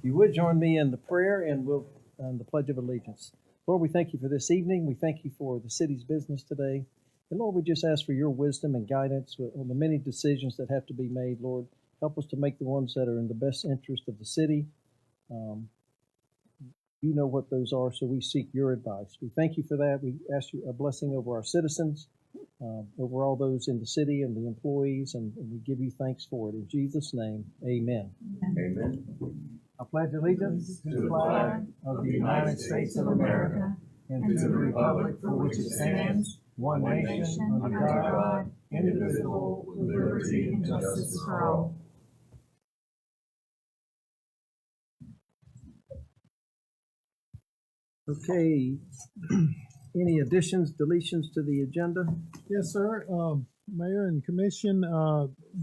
you would join me in the prayer and we'll the Pledge of Allegiance. Lord, we thank you for this evening. We thank you for the city's business today. And Lord, we just ask for your wisdom and guidance on the many decisions that have to be made. Lord, help us to make the ones that are in the best interest of the city. You know what those are, so we seek your advice. We thank you for that. We ask you a blessing over our citizens, over all those in the city and the employees, and we give you thanks for it. In Jesus' name, amen. Amen. I pledge allegiance to the flag of the United States of America and to the republic for which it stands, one nation, under God, indivisible, with liberty and justice for all. Okay, any additions, deletions to the agenda? Yes, sir. Mayor and Commission,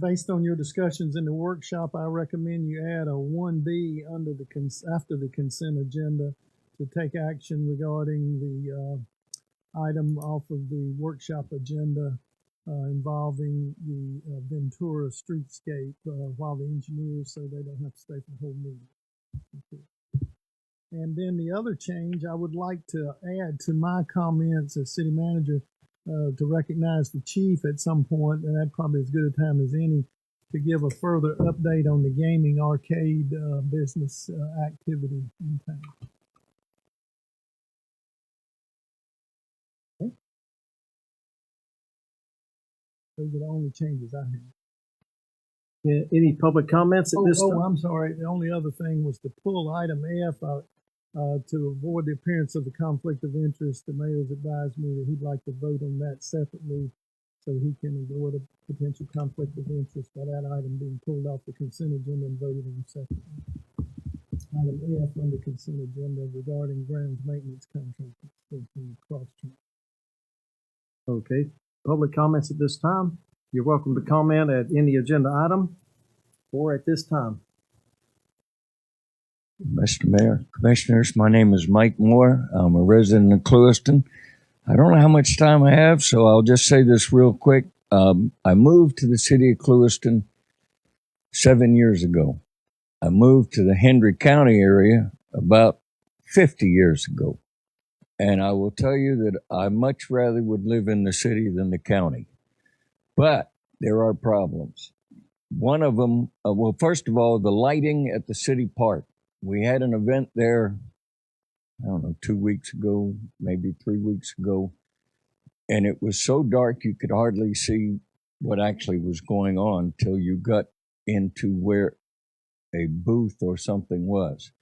based on your discussions in the workshop, I recommend you add a 1B under the after the consent agenda to take action regarding the item off of the workshop agenda involving the Ventura streetscape while the engineers say they don't have to stay for the whole meeting. Okay. And then the other change, I would like to add to my comments as city manager to recognize the chief at some point, and that probably as good a time as any, to give a further update on the gaming arcade business activity in town. Okay. Those are the only changes I have. Any public comments at this time? I'm sorry. The only other thing was to pull item F to avoid the appearance of the conflict of interest. The mayor's advised me that he'd like to vote on that separately so he can avoid a potential conflict of interest by that item being pulled off the consent agenda and voted on separately. Item F under consent agenda regarding grounds maintenance contract extension cross track. Okay, public comments at this time. You're welcome to comment at any agenda item or at this time. Mr. Mayor, Commissioners, my name is Mike Moore. I'm a resident of Clewiston. I don't know how much time I have, so I'll just say this real quick. I moved to the city of Clewiston 7 years ago. I moved to the Hendry County area about 50 years ago. And I will tell you that I much rather would live in the city than the county. But there are problems. One of them, well, first of all, the lighting at the city park. We had an event there, I don't know, 2 weeks ago, maybe 3 weeks ago, and it was so dark you could hardly see what actually was going on till you got into where a booth or something was.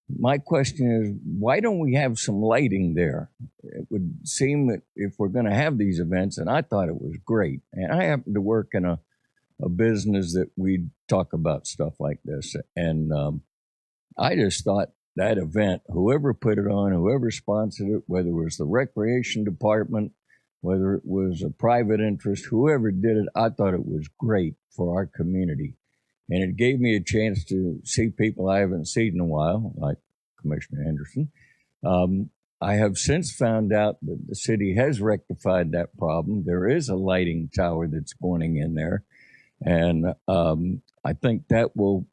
My question is, why don't we have some lighting there? It would seem that if we're going to have these events, and I thought it was great, and I happen to work in a business that we talk about stuff like this, and I just thought that event, whoever put it on, whoever sponsored it, whether it was the recreation department, whether it was a private interest, whoever did it, I thought it was great for our community. And it gave me a chance to see people I haven't seen in a while, like Commissioner Henderson. I have since found out that the city has rectified that problem. There is a lighting tower that's going in there. And I think that will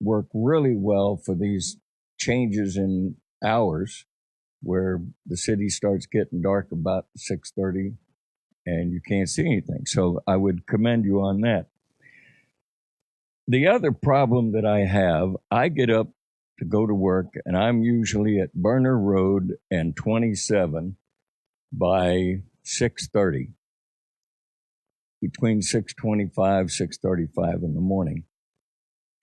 work really well for these changes in hours where the city starts getting dark about 6:30 and you can't see anything. So I would commend you on that. The other problem that I have, I get up to go to work and I'm usually at Burner Road and 27 by 6:30, between 6:25, 6:35 in the morning.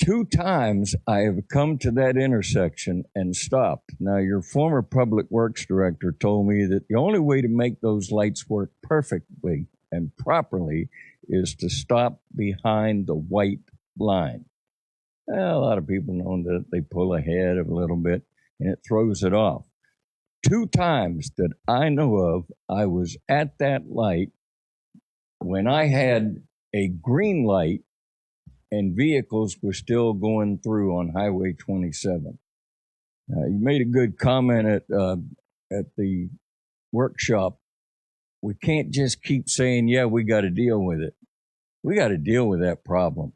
2 times I have come to that intersection and stopped. Now, your former public works director told me that the only way to make those lights work perfectly and properly is to stop behind the white line. Well, a lot of people know that they pull ahead a little bit and it throws it off. 2 times that I know of, I was at that light when I had a green light and vehicles were still going through on Highway 27. You made a good comment at the workshop. We can't just keep saying, yeah, we got to deal with it. We got to deal with that problem.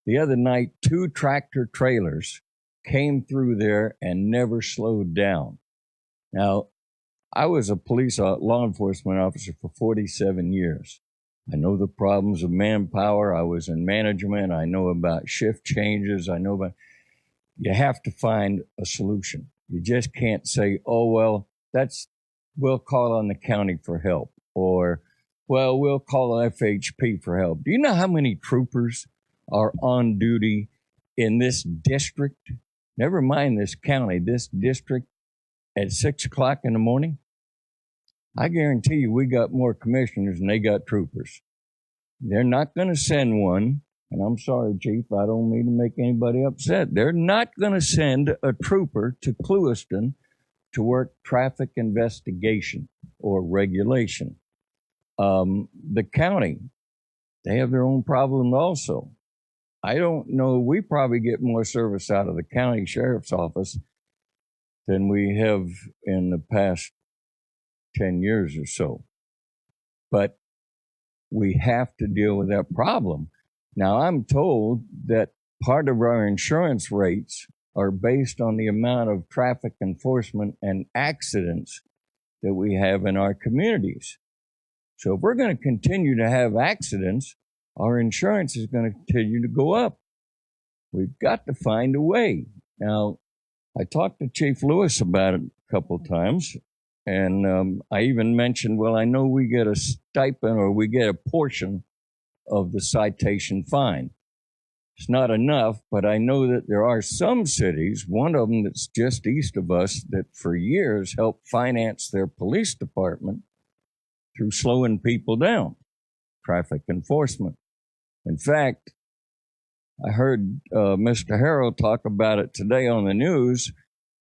The other night, 2 tractor trailers came through there and never slowed down. Now, I was a police law enforcement officer for 47 years. I know the problems of manpower. I was in management. I know about shift changes. I know about, you have to find a solution. You just can't say, oh, well, we'll call on the county for help, or, well, we'll call FHP for help. Do you know how many troopers are on duty in this district? Never mind this county, this district at 6 o'clock in the morning? I guarantee you we got more commissioners than they got troopers. They're not going to send one, and I'm sorry, Chief, I don't mean to make anybody upset. They're not going to send a trooper to Clewiston to work traffic investigation or regulation. The county, they have their own problem also. I don't know, we probably get more service out of the county sheriff's office than we have in the past 10 years or so. But we have to deal with that problem. Now, I'm told that part of our insurance rates are based on the amount of traffic enforcement and accidents that we have in our communities. So if we're going to continue to have accidents, our insurance is going to continue to go up. We've got to find a way. Now, I talked to Chief Lewis about it a couple of times, and I even mentioned, well, I know we get a stipend or we get a portion of the citation fine. It's not enough, but I know that there are some cities, one of them that's just east of us, that for years helped finance their police department through slowing people down, traffic enforcement. In fact, I heard Mr. Harrell talk about it today on the news.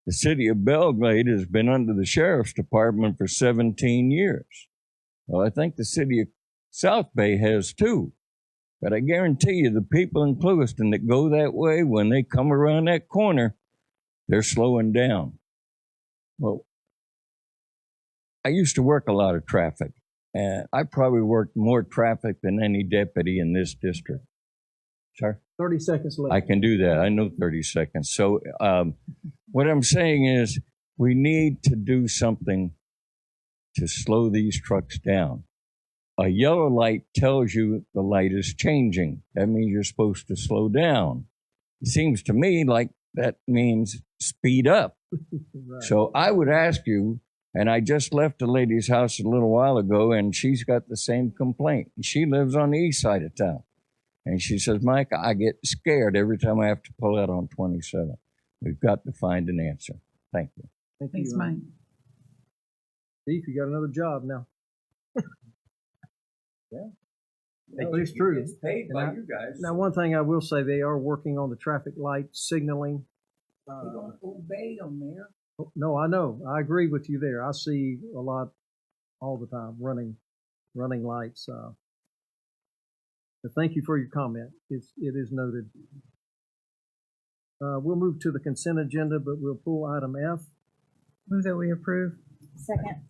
The city of Belgrade has been under the sheriff's department for 17 years. Well, I think the city of South Bay has too. But I guarantee you the people in Clewiston that go that way, when they come around that corner, they're slowing down. Well, I used to work a lot of traffic, and I probably worked more traffic than any deputy in this district. Sir? 30 seconds left. I can do that. I know 30 seconds. So what I'm saying is we need to do something to slow these trucks down. A yellow light tells you the light is changing. That means you're supposed to slow down. It seems to me like that means speed up. Right. So I would ask you, and I just left a lady's house a little while ago, and she's got the same complaint. She lives on the east side of town. And she says, Mike, I get scared every time I have to pull out on 27. We've got to find an answer. Thank you. Thanks, Mike. Steve, you got another job now. Yeah. Well, it's true. It's paid And by you guys. Now, one thing I will say, they are working on the traffic light signaling. You don't obey them, Mayor. No, I know. I agree with you there. I see a lot all the time running lights. But thank you for your comment. It is noted. We'll move to the consent agenda, but we'll pull item F. Move that we approve. Second.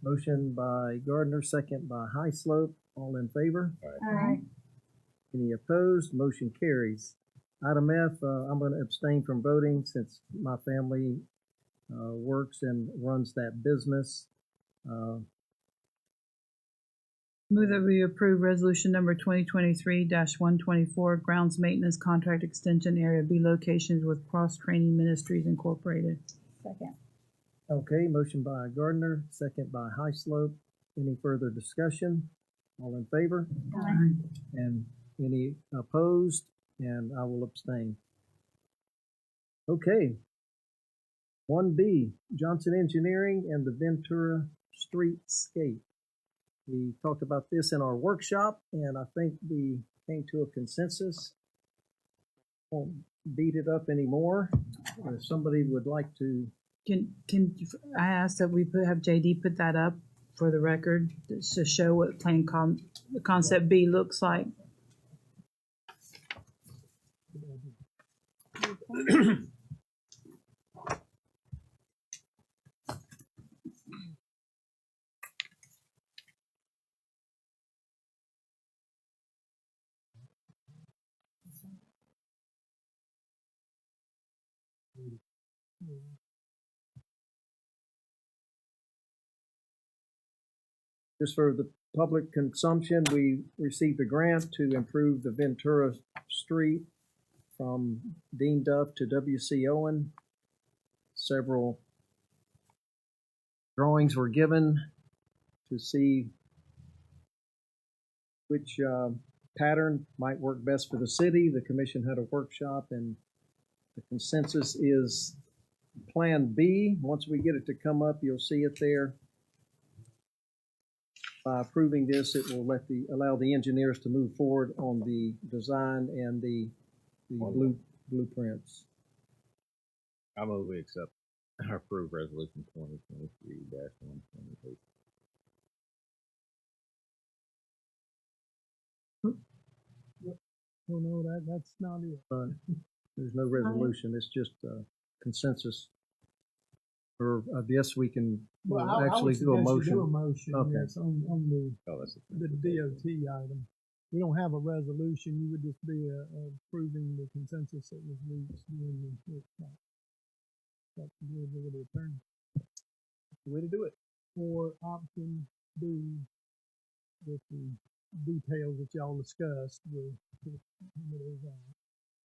Motion by Gardner, second by Highslope. All in favor? Aye. Any opposed? Motion carries. Item F, I'm going to abstain from voting since my family works and runs that business. Move that we approve resolution number 2023-124, grounds maintenance contract extension area B locations with Cross Training Ministries Incorporated. Second. Okay, motion by Gardner, second by Highslope. Any further discussion? All in favor? Aye. And any opposed? And I will abstain. Okay. 1B, Johnson Engineering and the Ventura Streetscape. We talked about this in our workshop, and I think we came to a consensus. Won't beat it up anymore. If somebody would like to, Can I ask that we have JD put that up for the record to show what the concept B looks like? Just for the public consumption, we received a grant to improve the Ventura Street from Dean Duff to W.C. Owen. Several drawings were given to see which pattern might work best for the city. The commission had a workshop, and the consensus is Plan B. Once we get it to come up, you'll see it there. By approving this, it will allow the engineers to move forward on the design and the blueprints. I move we accept or approve resolution 2023-128. Well, no, that's not it. There's no resolution. It's just consensus. Or I guess we can actually do a motion. Do a motion, Okay. yes, on Oh, that's the DOT item. We don't have a resolution. You would just be approving the consensus that was reached during the workshop. That's the will of the attorney. The way to do it. For option B, with the details that y'all discussed, with I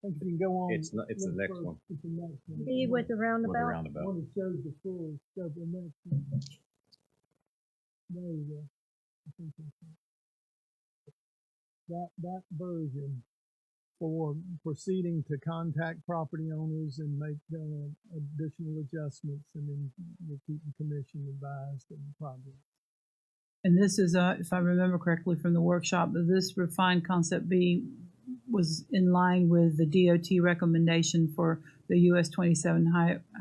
think if you can go on. It's not. It's the next one. It's the next one. B with the With the roundabout. roundabout. One that shows the full scope of the next one. There you go. I think that's it. That version for proceeding to contact property owners and make additional adjustments, and then we'll keep the commission advised of the project. And this is, if I remember correctly from the workshop, this refined concept B was in line with the DOT recommendation for the US 27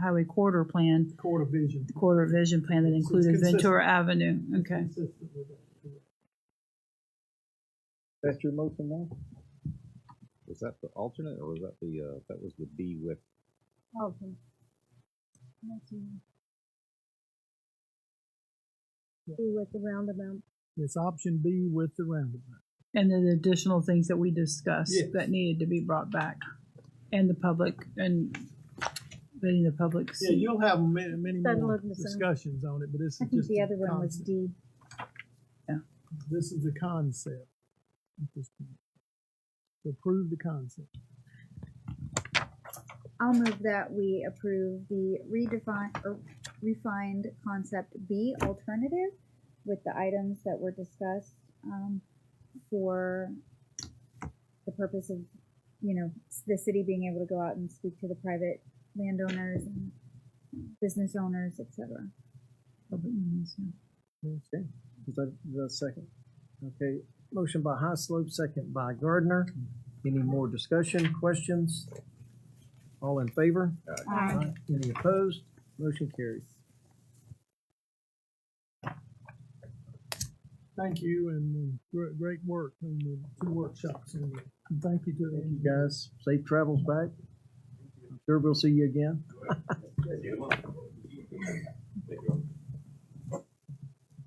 highway corridor plan, Quarter vision. corridor vision plan that It's included consistent. Ventura Avenue. Okay. Consistent with that, correct. That's your motion now? Was that the alternate, or was that the that was the B with? Okay. B with the roundabout. It's option B with the roundabout. And then the additional things that we discussed Yes. that needed to be brought back. And the public, and letting the public Yeah, see. you'll have many Doesn't more look the same. discussions on it, but this is I think just the a other one was concept. D. This is a concept at this point. To approve the concept. I'll move that we approve the refined concept B alternative with the items that were discussed for the purpose of, the city being able to go out and speak to the private landowners and business owners, etc. Public meetings, yeah. Okay. Is that the second? Okay. Motion by Highslope, second by Gardner. Any more discussion, questions? All in favor? Aye. Any opposed? Motion carries. Thank you, and great work on the two workshops. And thank you to Thank you, the guys. Safe travels back. I'm sure we'll see you again.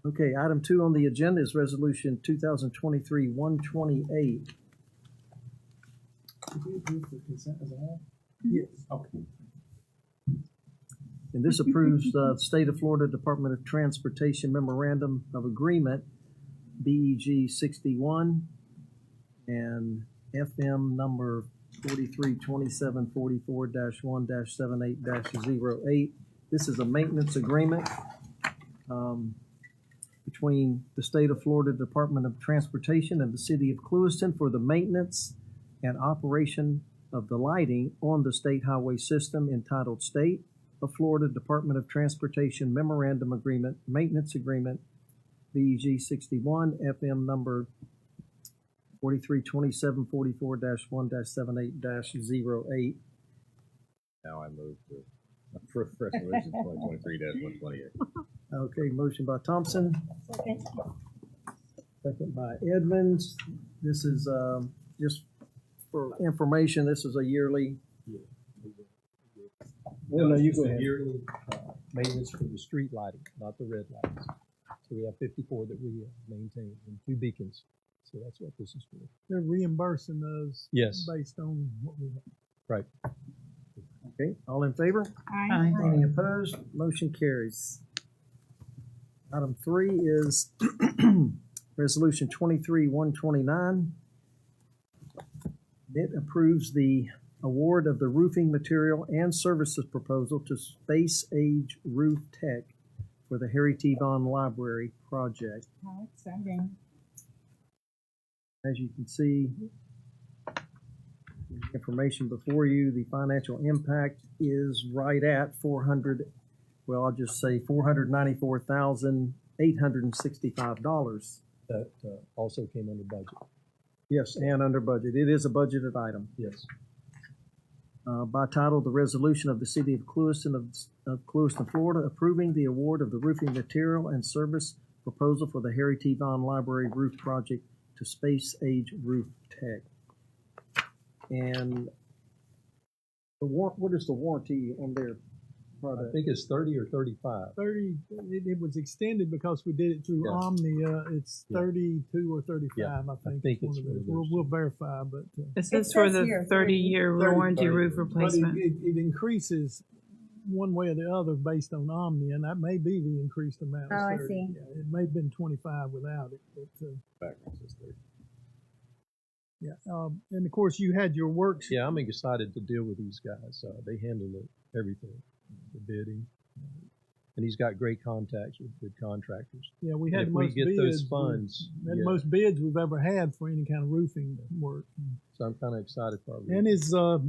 Okay, item 2 on the agenda is resolution 2023-128. Yes. And this approves the State of Florida Department of Transportation Memorandum of Agreement, BEG 61, and FM number 432744-1-78-08. This is a maintenance agreement between the State of Florida Department of Transportation and the City of Clewiston for the maintenance and operation of the lighting on the state highway system, entitled State of Florida Department of Transportation Memorandum Agreement, Maintenance Agreement, BEG 61, FM number 432744-1-78-08. Now I move to approve resolution 2023-128. Okay, motion by Thompson, Second. second by Edmonds. This is just for information, this is a yearly. Well, no, you It's go a ahead. Yearly maintenance for the street lighting, not the red lights. So we have 54 that we maintain and 2 beacons. So that's what this is for. They're reimbursing us Yes. based on what we have. Right. Okay, all in favor? Aye. Any opposed? Motion carries. Item 3 is Resolution 23-129. It approves the award of the roofing material and services proposal to Space Age Roof Tech for the Harry T. Vaughan Library project. How exciting. As you can see, the information before you, the financial impact is right at I'll just say $494,865. That also came under budget. Yes, and under budget. It is a budgeted item. Yes. By title, the resolution of the City of Clewiston of Clewiston, Florida, approving the award of the roofing material and service proposal for the Harry T. Vaughan Library roof project to Space Age Roof Tech. And what is the warranty on their I product? think it's 30 or 35. 30, it was extended because we did it through Yeah. Omnia. It's Yeah. 32 or 35, Yeah, I think. think one it's of one those. of those. We'll verify, but. It says It for says the here, 30-year 30, warranty roof But replacement. it increases one way or the other based on Omnia, and that may be the increased amount. Oh, I 30. see. Yeah, it may have been 25 without it, but, Background says 30. yeah. And of course, you had your works. Yeah, I'm excited to deal with these guys. They handle everything, the bidding. And he's got great contacts with good contractors. Yeah, we And had if the we most get bids. those funds, We had the yeah. most bids we've ever had for any kind of roofing work. So I'm kind of excited for our And his, Better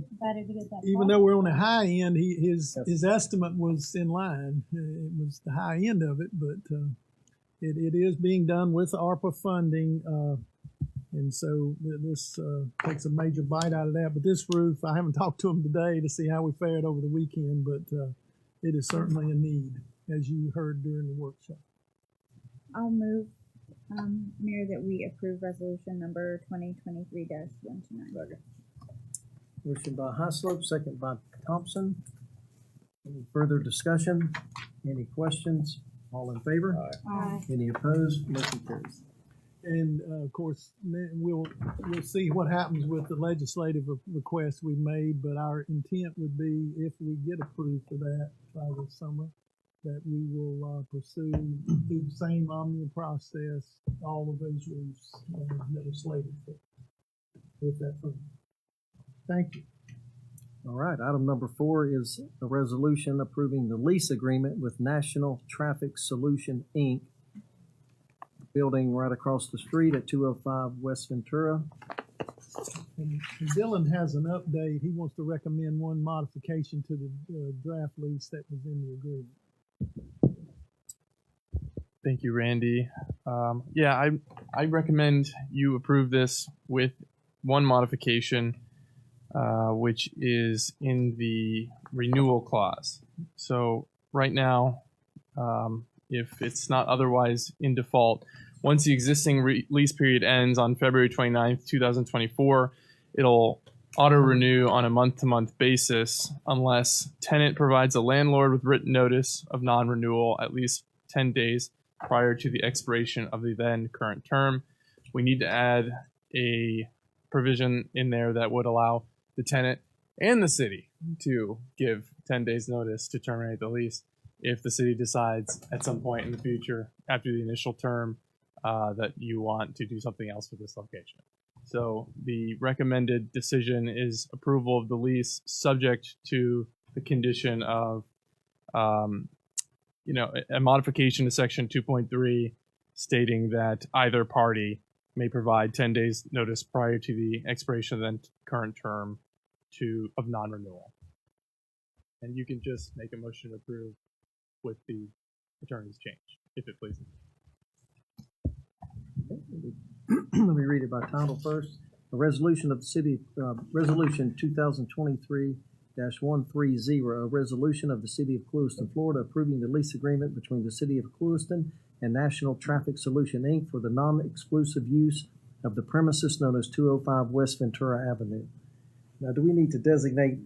to get that. even though we're on the high end, his estimate was in line. It was the high end of it, but it is being done with ARPA funding, and so this takes a major bite out of that. But this roof, I haven't talked to him today to see how we fared over the weekend, but it is certainly a need, as you heard during the workshop. I'll move, Mayor, that we approve resolution number 2023-129. Motion by Hislop, second by Thompson. Any further discussion? Any questions? All in favor? Aye. Any opposed? Motion carries. And of course, we'll see what happens with the legislative requests we made. But our intent would be, if we get approved for that by the summer, that we will pursue through the same Omnia process all of those roofs that are slated for with that funding. Thank you. All right, item number 4 is a resolution approving the lease agreement with National Traffic Solution, Inc., building right across the street at 205 West Ventura. And Dylan has an update. He wants to recommend one modification to the draft lease that was in the agreement. Thank you, Randy. I recommend you approve this with one modification, which is in the renewal clause. So right now, if it's not otherwise in default, once the existing lease period ends on February 29th, 2024, it'll auto-renew on a month-to-month basis unless tenant provides a landlord with written notice of non-renewal at least 10 days prior to the expiration of the then current term. We need to add a provision in there that would allow the tenant and the city to give 10 days notice to terminate the lease if the city decides at some point in the future after the initial term that you want to do something else with this location. So the recommended decision is approval of the lease subject to the condition of a modification to section 2.3 stating that either party may provide 10 days notice prior to the expiration of the current term of non-renewal. And you can just make a motion to approve with the attorney's change, if it pleases. Let me read it by title first. A resolution of the city, resolution 2023-130, a resolution of the city of Clewiston, Florida, approving the lease agreement between the city of Clewiston and National Traffic Solution, Inc. for the non-exclusive use of the premises known as 205 West Ventura Avenue. Now, do we need to designate,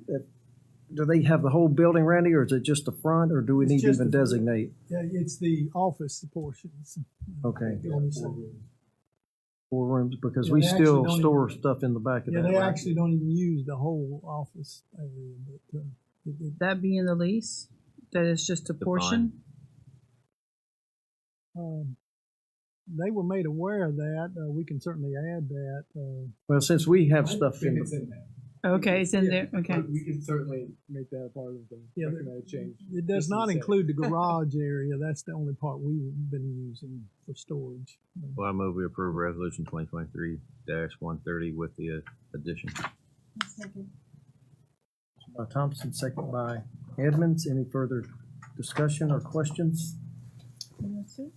do they have the whole building, Randy, or is it just the front, or do we It's need to just even the front. designate? Yeah, it's the office portions. Okay. The only side. 4 rooms, because Yeah, we they actually still don't store even- stuff in the back of Yeah, that. they right? actually don't even use the whole office area, but That be in the lease? That it's just a portion? They were made aware of that. We can certainly add that. Well, since we have stuff in, Okay, it's in there, okay. We can certainly make that a part of the Yeah, recommended change. It does Just to not say. include the garage area. That's the only part we've been using for storage. Well, I move we approve resolution 2023-130 with the addition. by Thompson, second by Edmonds. Any further discussion or questions? No, sir.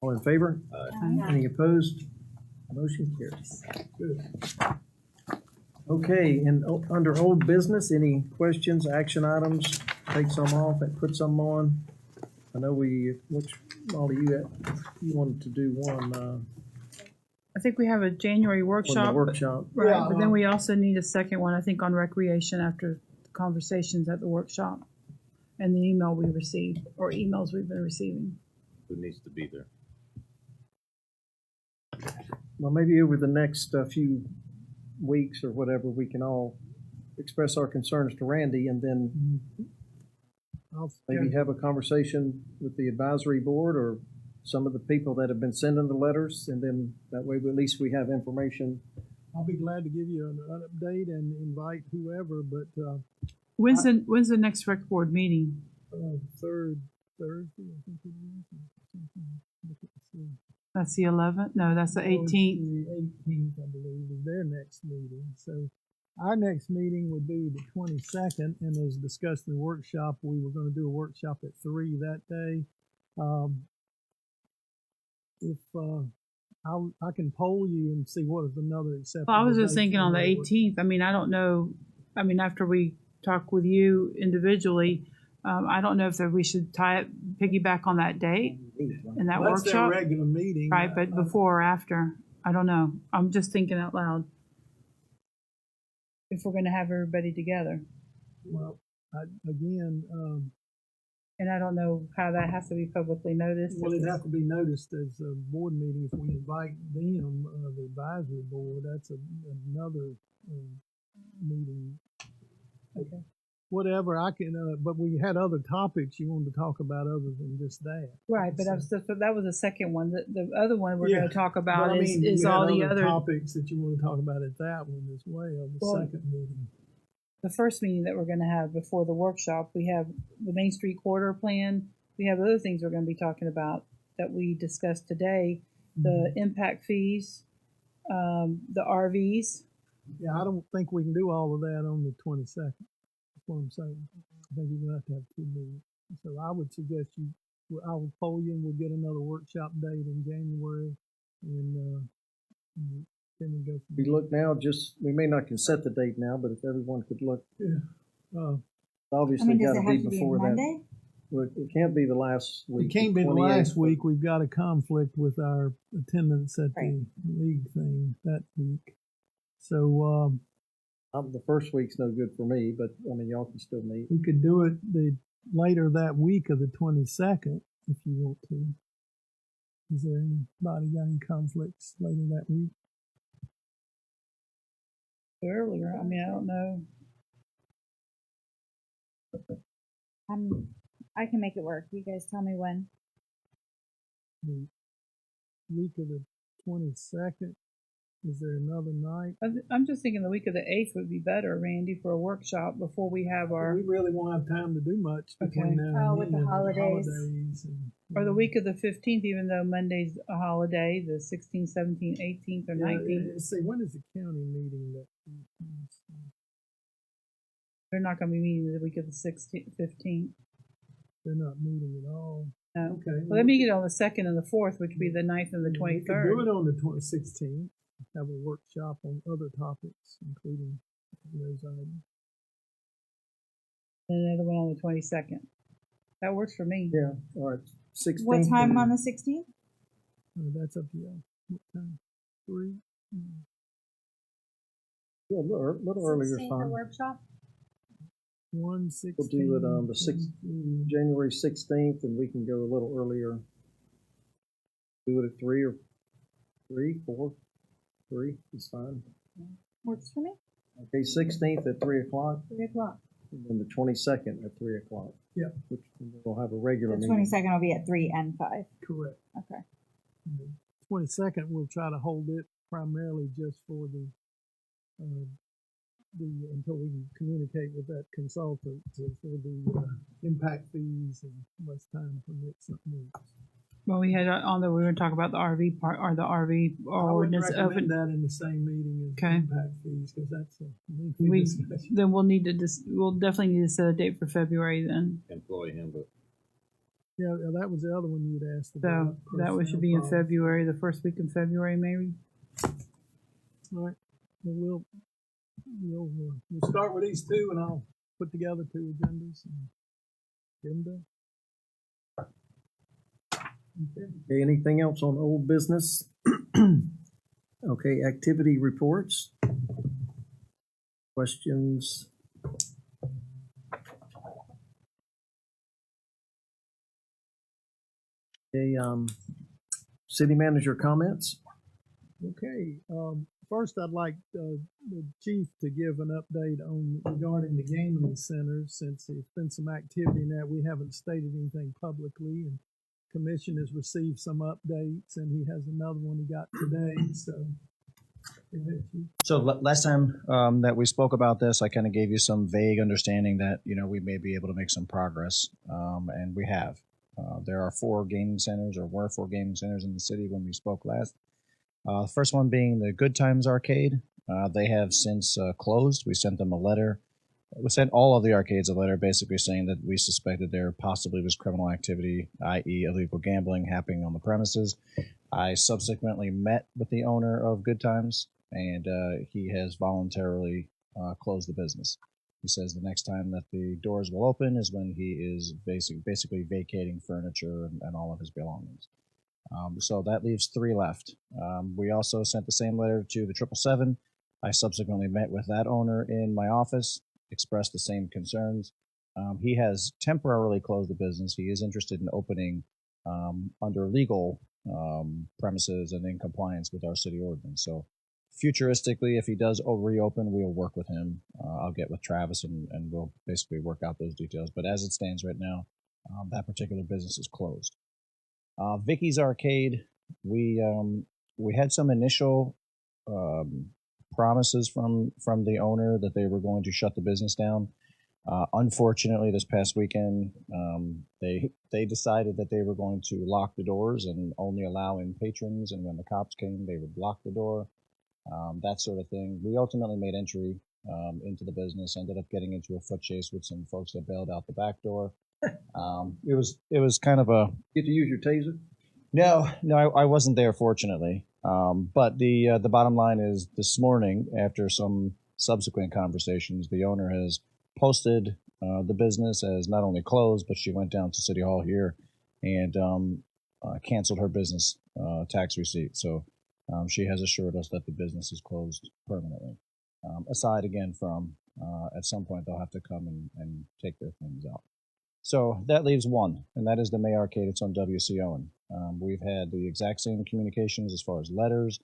All in favor? Aye. Any opposed? Motion carries. Okay, and under old business, any questions, action items? Take some off and put some on. I know which, Molly, you wanted to do one, I think we have a January on the workshop. but- workshop. Right, Yeah, but then we also need a second one, I think, on recreation after the conversations at the workshop and the email we received, or emails we've been receiving. Who needs to be there? Well, maybe over the next few weeks or whatever, we can all express our concerns to Randy and then I'll maybe have a conversation with the advisory board or some of the people that have been sending the letters, and then that way at least we have information. I'll be glad to give you an update and invite whoever, but When's the next rec board meeting? third Thursday, I think it is. Let's see. That's the 11th? No, that's the 18th. The 18th, I believe, is their next meeting. So our next meeting would be the 22nd, and as discussed in the workshop, we were going to do a workshop at 3 that day. If I can poll you and see what is another acceptable. Well, I was just date thinking for on the that work- 18th. I mean, I don't know. I mean, after we talk with you individually, I don't know if we should piggyback on that date in that That's their workshop. regular meeting. Right, but before or after, I don't know. I'm just thinking out loud. If we're gonna have everybody together, Well, again, and I don't know how that has to be publicly noticed. well, it'd have to be noticed as a board meeting if we invite them, the advisory board. That's another meeting. Okay. Whatever I can, but we had other topics you wanted to talk about other than just that. Right, but that was the second one. The other one we're Yeah, gonna talk But about I mean, is we had all the other, topics that you want to talk about at that one as well. The Well, second meeting. the first meeting that we're gonna have before the workshop. We have the Main Street corridor plan. We have other things we're gonna be talking about that we discussed today. The impact fees, the RVs. Yeah, I don't think we can do all of that on the 22nd. That's what I'm saying. I think we're gonna have to have 2 meetings. So I would suggest I will poll you and we'll get another workshop date in January, and then we go from We look now, we may not can set the date now, but if everyone could look, there. obviously does gotta it be have to be before that. Monday? Well, it can't be the last week. It can't be the 28th, last but week. We've got a conflict with our attendance at Right. the league thing that week. So The first week's no good for me, but I mean, y'all can still meet. we could do it later that week of the 22nd if you want to. Is there anybody got any conflicts later that week? Earlier, I mean, I don't know. I can make it work. You guys tell me when. The week of the 22nd. Is there another night? I'm just thinking the week of the 8th would be better, Randy, for a workshop before we have our, We really won't have time to do much between Okay. now and Oh, with the then, holidays. or the week of the 15th, even though Monday's a holiday, the 16th, 17th, 18th, or 19th. See, when is the county meeting? They're not going to be meeting the week of the 16th, 15th. They're not meeting at all. No. Okay. Well, let me get on the 2nd and the 4th, which would be the 9th and the We could do 23rd. it on the 16th. Have a workshop on other topics, including those items. And another one on the 22nd. That works for me. Yeah, all right. 16th. What time on the 16th? That's up to you. What time? 3? Yeah, a little earlier is fine. workshop? 1, 16. We'll do it on the 6th, January 16th, and we can go a little earlier. Do it at 3 or 4. 3 is fine. Works for me. Okay, 16th at 3 o'clock. 3 o'clock. And then the 22nd at 3 o'clock. Yep. Which we'll have a regular The meeting. 22nd will be at 3 and 5. Correct. Okay. 22nd, we'll try to hold it primarily just for until we can communicate with that consultant for the impact fees and unless time permits something else. Well, we had on there, we were going to talk about the RV part or the RV I wouldn't ordinance recommend open. that in the same meeting as Okay. impact fees because that's a lengthy We, discussion. then we'll need to we'll definitely need to set a date for February then. Employee handbook. Yeah, that was the other one you'd asked So about. that one should be in personnel February, the first week in February maybe. policy. All right. Well, we'll start with these two and I'll put together 2 agendas and get them done. Okay, anything else on old business? Okay, activity reports. Questions? Okay, city manager comments? Okay, first I'd like the chief to give an update on regarding the gaming centers since there's been some activity in that. We haven't stated anything publicly and commission has received some updates and he has another one he got today, so. Go ahead, Chief. So last time that we spoke about this, I kind of gave you some vague understanding that, we may be able to make some progress, and we have. There are 4 gaming centers, or were 4 gaming centers in the city when we spoke last. First one being the Good Times Arcade. They have since closed. We sent them a letter. We sent all of the arcades a letter basically saying that we suspected there possibly was criminal activity, i.e. illegal gambling, happening on the premises. I subsequently met with the owner of Good Times, and he has voluntarily closed the business. He says the next time that the doors will open is when he is basically vacating furniture and all of his belongings. So that leaves 3 left. We also sent the same letter to the 777. I subsequently met with that owner in my office, expressed the same concerns. He has temporarily closed the business. He is interested in opening under legal premises and in compliance with our city ordinance. So futuristically, if he does reopen, we'll work with him. I'll get with Travis and we'll basically work out those details. But as it stands right now, that particular business is closed. Vicky's Arcade, we had some initial promises from the owner that they were going to shut the business down. Unfortunately, this past weekend, they decided that they were going to lock the doors and only allow in patrons, and when the cops came, they would lock the door, that sort of thing. We ultimately made entry into the business, ended up getting into a foot chase with some folks that bailed out the back door. It was kind of a... Get to use your taser? No, I wasn't there, fortunately. But the bottom line is, this morning, after some subsequent conversations, the owner has posted the business as not only closed, but she went down to City Hall here and canceled her business tax receipt. So she has assured us that the business is closed permanently. Aside again from at some point they'll have to come and take their things out. So that leaves one, and that is the May Arcade. It's on W.C. Owen. We've had the exact same communications as far as letters.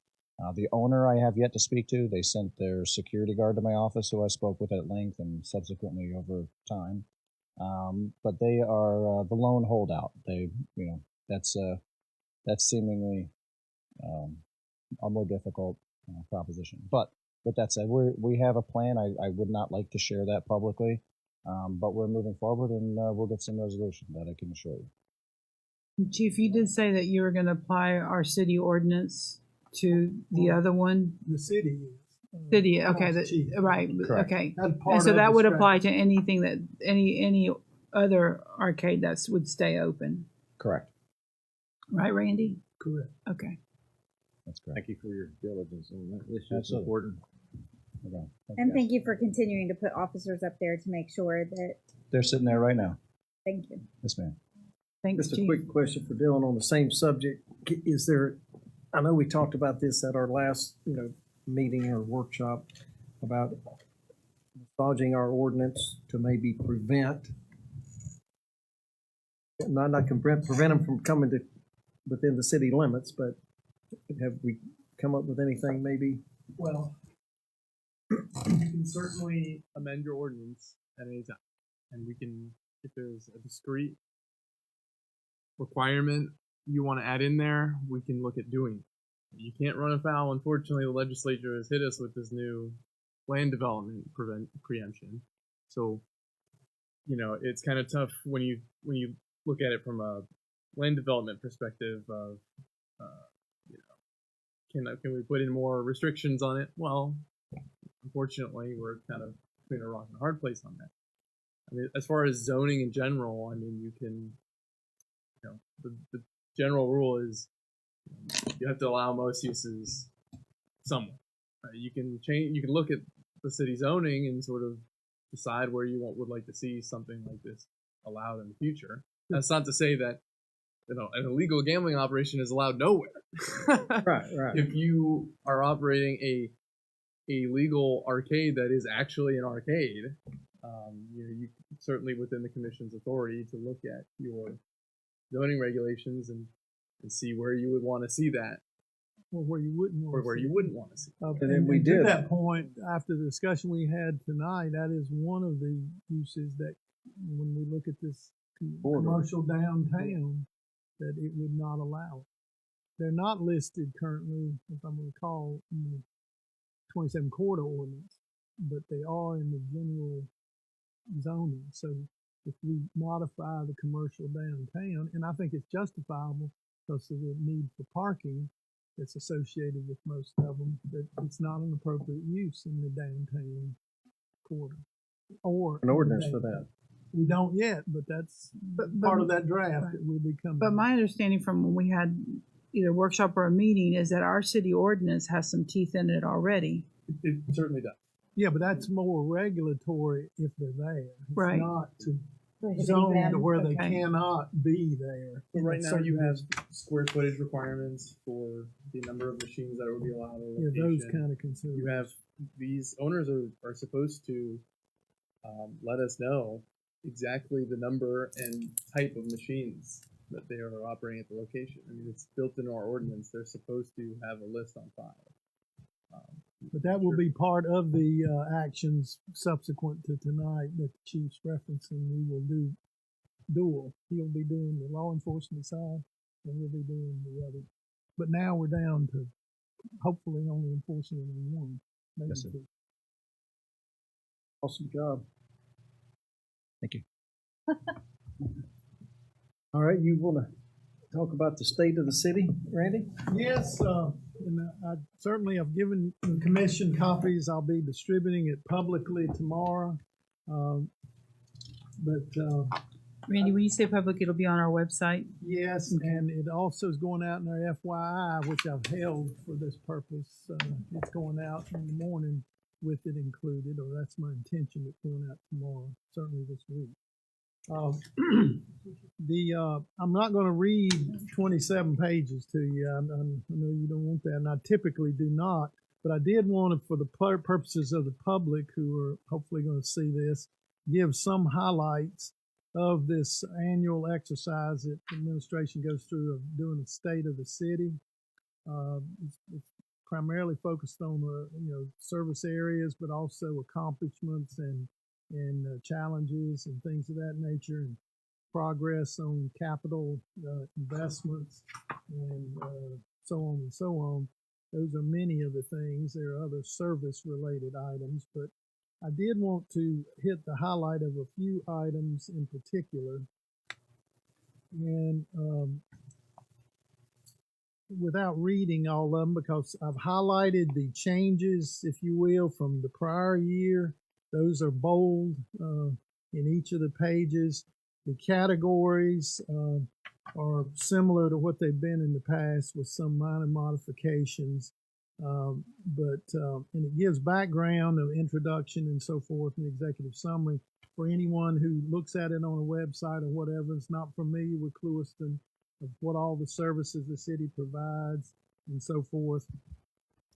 The owner I have yet to speak to. They sent their security guard to my office, who I spoke with at length and subsequently over time. But they are the lone holdout. That's seemingly a more difficult proposition. But with that said, we have a plan. I would not like to share that publicly. But we're moving forward, and we'll get some resolution, that I can assure you. Chief, you did say that you were going to apply our city ordinance to the other one. The city is. City, okay, Chief. right, Correct. okay. That's part And so of that the would strategy. apply to anything that any other arcade that would stay open, Correct. right, Randy? Correct. Okay. That's correct. Thank you for your diligence on that issue. It's Absolutely. important. Okay. And thank you for continuing to put officers up there to make sure that, They're sitting there right now. thank you. Yes, ma'am. Thanks, Just a Chief. quick question for Dylan on the same subject. Is there, I know we talked about this at our last, meeting or workshop about massaging our ordinance to maybe prevent them from coming to within the city limits, but have we come up with anything maybe? Well, you can certainly amend your ordinance at any time. And we can, if there's a discrete requirement you want to add in there, we can look at doing it. You can't run afoul. Unfortunately, the legislature has hit us with this new land development preemption. So, it's kind of tough when you look at it from a land development perspective of, can we put in more restrictions on it? Well, unfortunately, we're kind of between a rock and a hard place on that. I mean, as far as zoning in general, I mean, you can, the general rule is you have to allow most uses somewhere. You can look at the city zoning and sort of decide where you would like to see something like this allowed in the future. That's not to say that an illegal gambling operation is allowed nowhere. Right. If you are operating a legal arcade that is actually an arcade, you certainly within the commission's authority to look at your zoning regulations and see where you would want to see that, Or where you wouldn't want or where you wouldn't want to see. And then we to did. that point, after the discussion we had tonight, that is one of the uses that when we look at this commercial downtown, that it would not allow. They're not listed currently, if I recall, in the 27 corridor ordinance, but they are in the general zoning. So if we modify the commercial downtown, and I think it's justifiable because of the need for parking that's associated with most of them, that it's not an appropriate use in the downtown quarter. Or An ordinance for that. We don't yet, but that's part of that draft that will be coming. But my understanding from when we had either a workshop or a meeting is that our city ordinance has some teeth in it already. It certainly does. Yeah, but that's more regulatory if they're there. It's Right. not to Prohibiting zone them. to where they Okay. cannot be there. But right in now, certain you have districts. square footage requirements for the number of machines that would be allowed. in a Yeah, those location. kind of concerns. You have these owners are supposed to let us know exactly the number and type of machines that they are operating at the location. I mean, it's built into our ordinance. They're supposed to have a list on file. But that will be part of the actions subsequent to tonight that the chief's referencing. We will do dual. He'll be doing the law enforcement side, and we'll be doing the other. But now we're down to hopefully only enforcing it on one. Maybe Yes, sir. two. Awesome job. Thank you. All right, you want to talk about the state of the city, Randy? Yes, and I certainly have given the commission copies. I'll be distributing it publicly tomorrow. Randy, when you say public, it'll be on our website. Yes, and it also is going out in our FYI, which I've held for this purpose. It's going out in the morning with it included, or that's my intention. It's going out tomorrow, certainly this week. I'm not going to read 27 pages to you. I know you don't want that, and I typically do not. But I did want to, for the purposes of the public who are hopefully going to see this, give some highlights of this annual exercise that the administration goes through of doing a state of the city. It's primarily focused on service areas, but also accomplishments and challenges and things of that nature, and progress on capital investments and so on and so on. Those are many of the things. There are other service related items, but I did want to hit the highlight of a few items in particular. And without reading all of them, because I've highlighted the changes, if you will, from the prior year. Those are bold in each of the pages. The categories are similar to what they've been in the past with some minor modifications. And it gives background of introduction and so forth in the executive summary for anyone who looks at it on a website or whatever, is not familiar with Clewiston, of what all the services the city provides and so forth.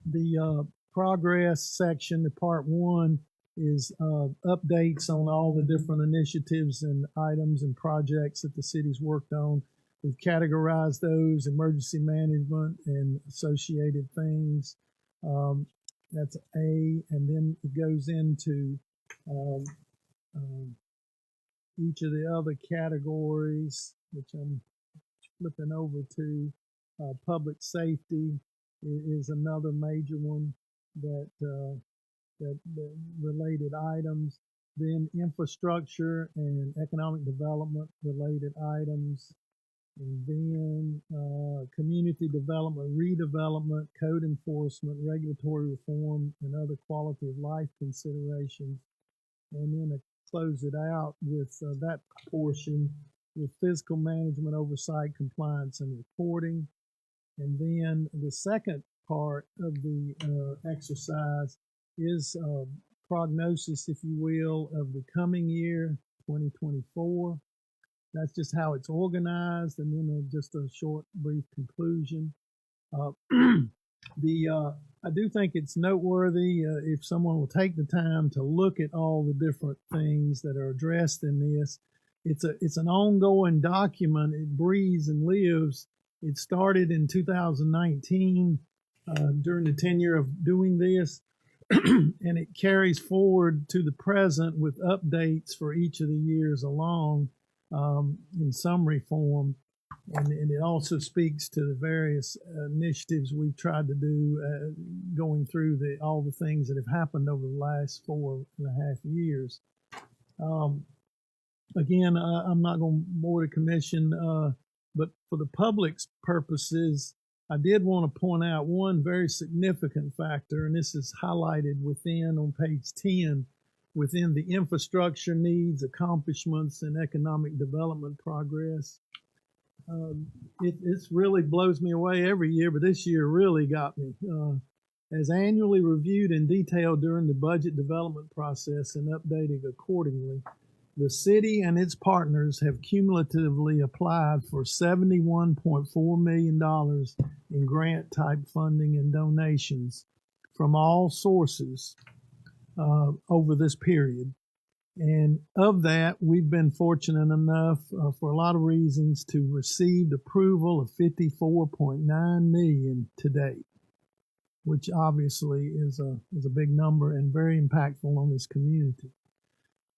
The progress section, the part one, is updates on all the different initiatives and items and projects that the city's worked on. We've categorized those, emergency management and associated things. That's A, and then it goes into Um, each of the other categories, which I'm flipping over to, public safety is another major one that related items. Then infrastructure and economic development related items, and then community development, redevelopment, code enforcement, regulatory reform, and other quality of life considerations. And then close it out with that portion with fiscal management, oversight, compliance, and reporting. And then the second part of the exercise is prognosis, if you will, of the coming year, 2024. That's just how it's organized, and then just a short, brief conclusion. Uh, I do think it's noteworthy if someone will take the time to look at all the different things that are addressed in this. It's an ongoing document. It breathes and lives. It started in 2019 during the tenure of doing this, and it carries forward to the present with updates for each of the years along in summary form. And it also speaks to the various initiatives we've tried to do going through all the things that have happened over the last 4.5 years. Again, I'm not going to bore the commission, but for the public's purposes, I did want to point out one very significant factor, and this is highlighted within on page 10, within the infrastructure needs, accomplishments, and economic development progress. It really blows me away every year, but this year really got me. As annually reviewed in detail during the budget development process and updated accordingly, the city and its partners have cumulatively applied for $71.4 million in grant type funding and donations from all sources over this period. And of that, we've been fortunate enough for a lot of reasons to receive approval of $54.9 million to date, which obviously is a big number and very impactful on this community.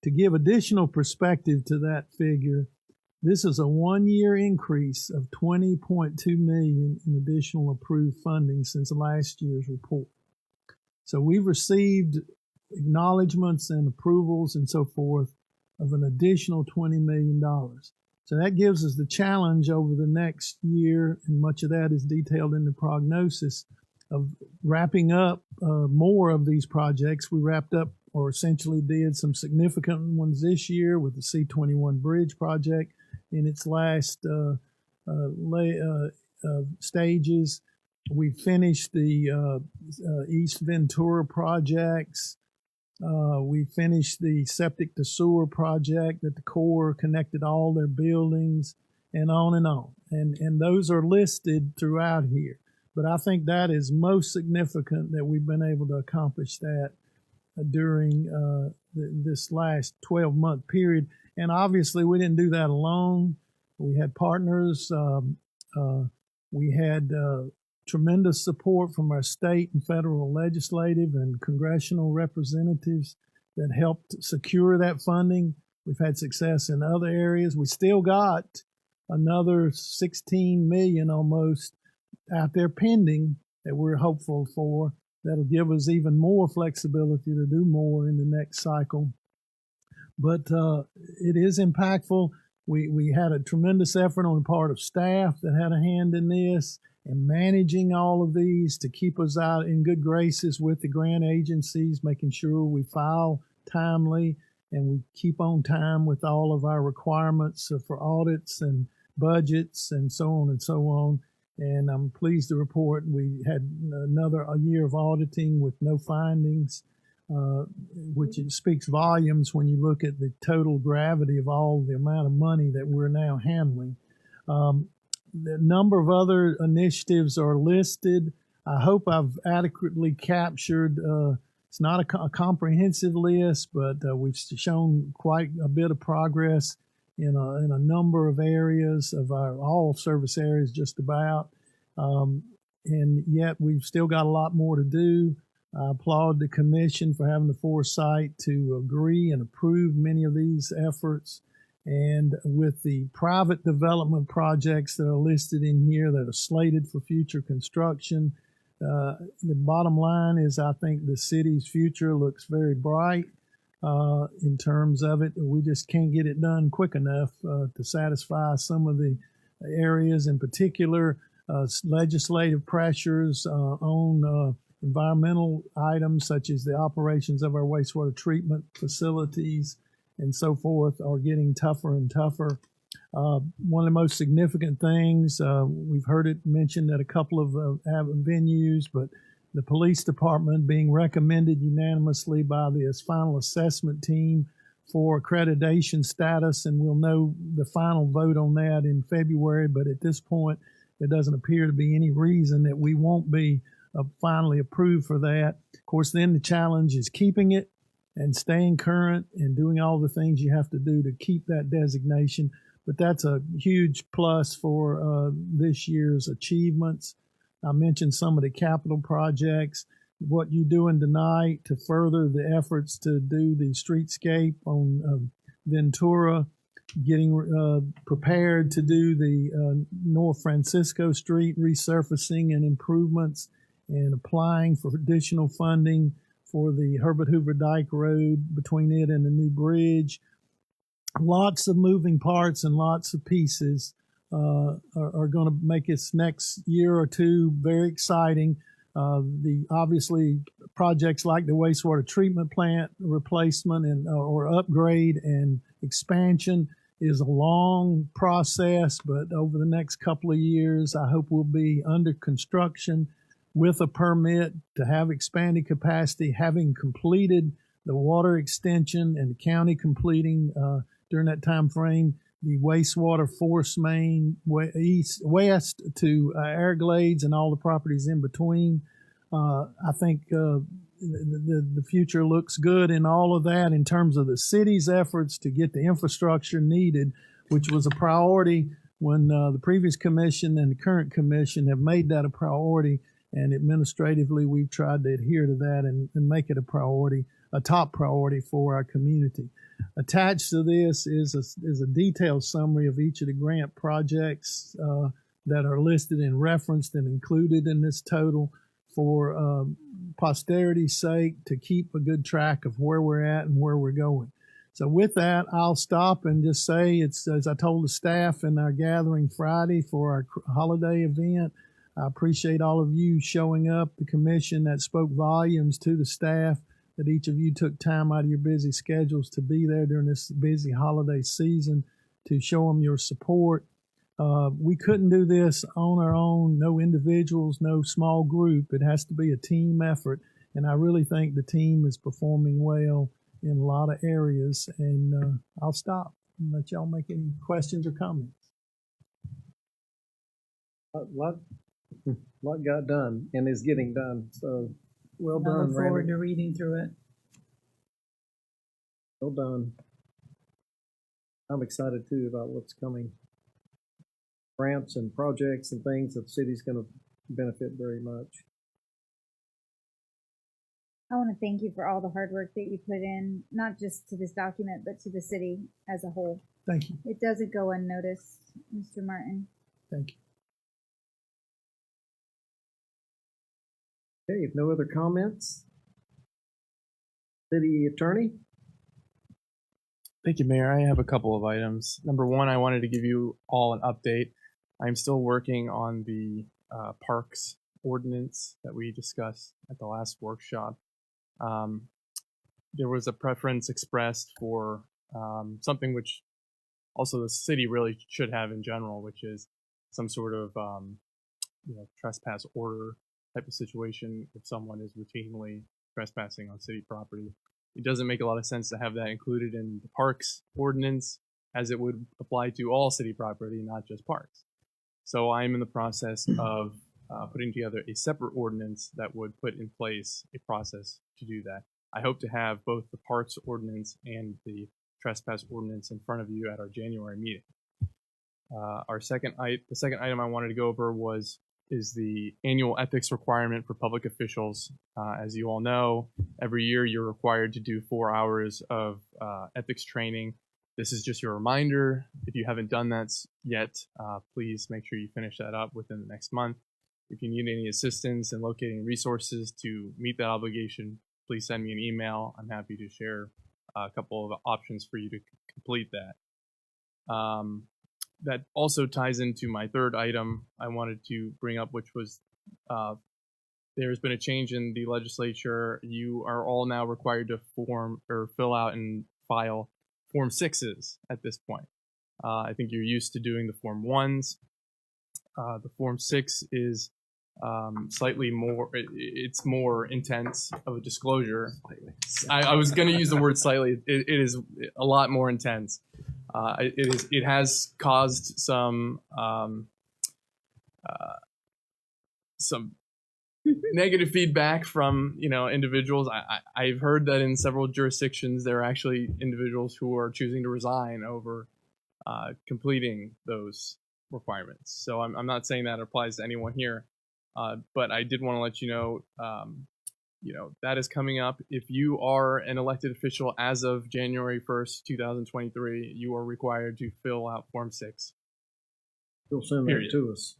To give additional perspective to that figure, this is a 1-year increase of $20.2 million in additional approved funding since last year's report. So we've received acknowledgments and approvals and so forth of an additional $20 million. So that gives us the challenge over the next year, and much of that is detailed in the prognosis, of wrapping up more of these projects. We wrapped up, or essentially did, some significant ones this year with the C-21 bridge project in its last stages. We finished the East Ventura projects. We finished the septic to sewer project that the Corps connected all their buildings, and on and on. And those are listed throughout here. But I think that is most significant that we've been able to accomplish that during this last 12-month period. And obviously, we didn't do that alone. We had partners. We had tremendous support from our state and federal legislative and congressional representatives that helped secure that funding. We've had success in other areas. We still got another 16 million almost out there pending that we're hopeful for. That'll give us even more flexibility to do more in the next cycle. But it is impactful. We had a tremendous effort on the part of staff that had a hand in this and managing all of these to keep us out in good graces with the grant agencies, making sure we file timely and we keep on time with all of our requirements for audits and budgets and so on and so on. And I'm pleased to report we had another year of auditing with no findings, which it speaks volumes when you look at the total gravity of all the amount of money that we're now handling. The number of other initiatives are listed. I hope I've adequately captured. It's not a comprehensive list, but we've shown quite a bit of progress in a number of areas of all service areas, just about. And yet we've still got a lot more to do. I applaud the commission for having the foresight to agree and approve many of these efforts. And with the private development projects that are listed in here that are slated for future construction, the bottom line is I think the city's future looks very bright in terms of it. We just can't get it done quick enough to satisfy some of the areas, in particular legislative pressures on environmental items such as the operations of our wastewater treatment facilities and so forth are getting tougher and tougher. One of the most significant things, we've heard it mentioned at a couple of venues, but the police department being recommended unanimously by the final assessment team for accreditation status, and we'll know the final vote on that in February, but at this point, there doesn't appear to be any reason that we won't be finally approved for that. Of course, then the challenge is keeping it and staying current and doing all the things you have to do to keep that designation. But that's a huge plus for this year's achievements. I mentioned some of the capital projects. What you're doing tonight to further the efforts to do the streetscape on Ventura, getting prepared to do the North Francisco Street resurfacing and improvements, and applying for additional funding for the Herbert Hoover Dyke Road between it and the new bridge. Lots of moving parts and lots of pieces are going to make this next year or two very exciting. The obviously projects like the wastewater treatment plant replacement and or upgrade and expansion is a long process, but over the next couple of years, I hope we'll be under construction with a permit to have expanded capacity, having completed the water extension and the county completing during that time frame the wastewater force main west to Everglades and all the properties in between. I think the future looks good in all of that in terms of the city's efforts to get the infrastructure needed, which was a priority when the previous commission and the current commission have made that a priority. And administratively, we've tried to adhere to that and make it a priority, a top priority for our community. Attached to this is a detailed summary of each of the grant projects that are listed and referenced and included in this total for posterity's sake to keep a good track of where we're at and where we're going. So with that, I'll stop and just say it's, as I told the staff in our gathering Friday for our holiday event, I appreciate all of you showing up, the commission that spoke volumes to the staff, that each of you took time out of your busy schedules to be there during this busy holiday season to show them your support. We couldn't do this on our own, no individuals, no small group. It has to be a team effort, and I really think the team is performing well in a lot of areas, and I'll stop and let y'all make any questions or comments. A lot got done and is getting done, so well I done, look forward Randy. to reading through it. Well done. I'm excited too about what's coming. Grants and projects and things that the city's going to benefit very much. I want to thank you for all the hard work that you put in, not just to this document, but to the city as a whole. Thank you. It doesn't go unnoticed, Mr. Martin. Thank you. Okay, if no other comments, City Attorney? Thank you, Mayor. I have a couple of items. Number one, I wanted to give you all an update. I'm still working on the parks ordinance that we discussed at the last workshop. There was a preference expressed for something which also the city really should have in general, which is some sort of trespass order type of situation if someone is routinely trespassing on city property. It doesn't make a lot of sense to have that included in the parks ordinance as it would apply to all city property, not just parks. So I'm in the process of putting together a separate ordinance that would put in place a process to do that. I hope to have both the parks ordinance and the trespass ordinance in front of you at our January meeting. The second item I wanted to go over was is the annual ethics requirement for public officials. As you all know, every year you're required to do 4 hours of ethics training. This is just your reminder. If you haven't done that yet, please make sure you finish that up within the next month. If you need any assistance in locating resources to meet that obligation, please send me an email. I'm happy to share a couple of options for you to complete that. That also ties into my third item I wanted to bring up, which was there's been a change in the legislature. You are all now required to form or fill out and file Form 6s at this point. I think you're used to doing the Form 1s. The Form 6 is slightly more, it's more intense of a disclosure. I was going to use the word slightly. It is a lot more intense. It has caused some negative feedback from individuals. I've heard that in several jurisdictions there are actually individuals who are choosing to resign over completing those requirements. So I'm not saying that applies to anyone here, but I did want to let you know, that is coming up. If you are an elected official as of January 1st, 2023, you are required to fill out Form 6. You'll send that Period. to us.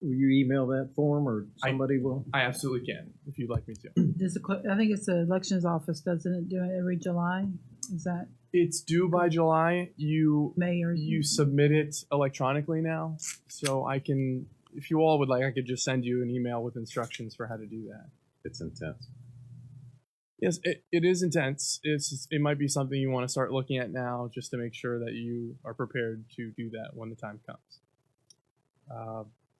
Will you email that form, or somebody will? I absolutely can, if you'd like me to. I think it's the elections office, doesn't it, do it every July? Is that It's due by July. You May or submit it electronically now, so I can, if you all would like, I could just send you an email with instructions for how to do that. It's intense. Yes, it is intense. It might be something you want to start looking at now, just to make sure that you are prepared to do that when the time comes.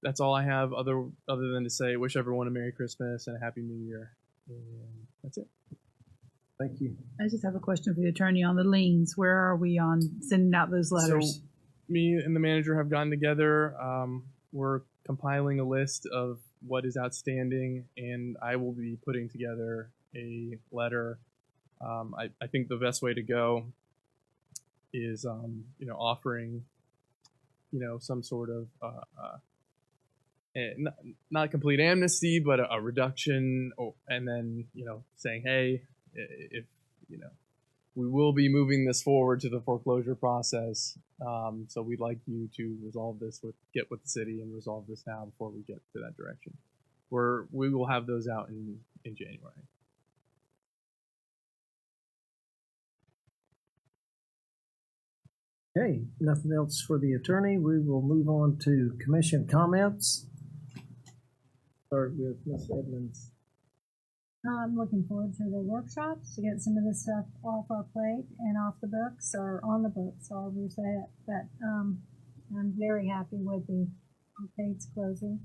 That's all I have, other than to say, wish everyone a Merry Christmas and a Happy New Year, and that's it. Thank you. I just have a question for the attorney on the liens. Where are we on sending out those letters? So, me and the manager have gotten together. We're compiling a list of what is outstanding, and I will be putting together a letter. I think the best way to go is, offering, some sort of not complete amnesty, but a reduction, and then saying, hey, if we will be moving this forward to the foreclosure process, so we'd like you to resolve this get with the city and resolve this now before we get to that direction. We will have those out in January. Okay, nothing else for the attorney. We will move on to commission comments. Start with Ms. Edmonds. I'm looking forward to the workshops to get some of this stuff off our plate and off the books, or on the books, however you say it. But I'm very happy with the dates closing.